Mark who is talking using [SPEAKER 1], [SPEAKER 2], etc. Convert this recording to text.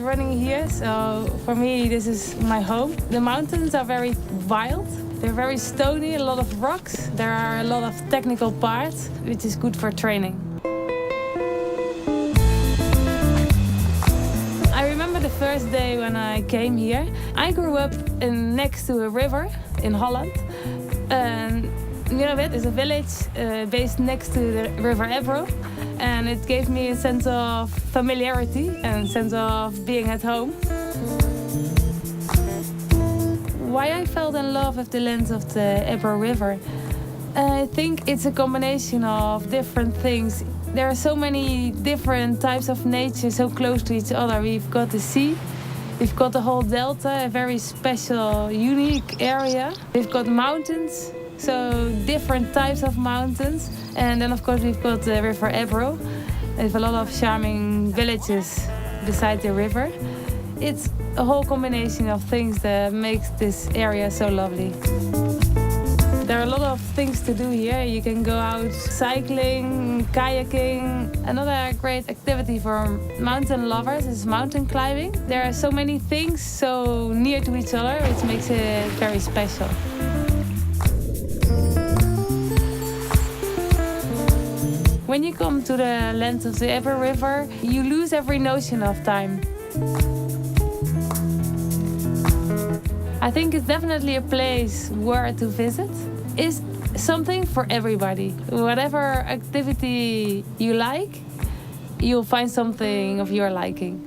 [SPEAKER 1] running here, so for me this is my home. The mountains are very wild. They're very stony, a lot of rocks. There are a lot of technical parts, which is good for training. I remember the first day when I came here. I grew up next to a river in Holland. Terres is a village based next to the river Ebro, and it gave me a sense of familiarity and a sense of being at home. Why I fell in love with the lands of the Ebro River? I think it's a combination of different things. There are so many different types of nature so close to each other. We've got the sea, we've got the whole delta, a very special, unique area. We've got mountains, so different types of mountains. And then of course we've got the river Ebro. There's a lot of charming villages beside the river. It's a whole combination of things that makes this area so lovely. There are a lot of things to do here. You can go out cycling, kayaking. Another great activity for mountain lovers is mountain climbing. There are so many things so near to each other, which makes it very special. When you come to the lands of the Ebro River, you lose every notion of time. I think it's definitely a place where to visit. It's something for everybody. Whatever activity you like, you'll find something of your liking.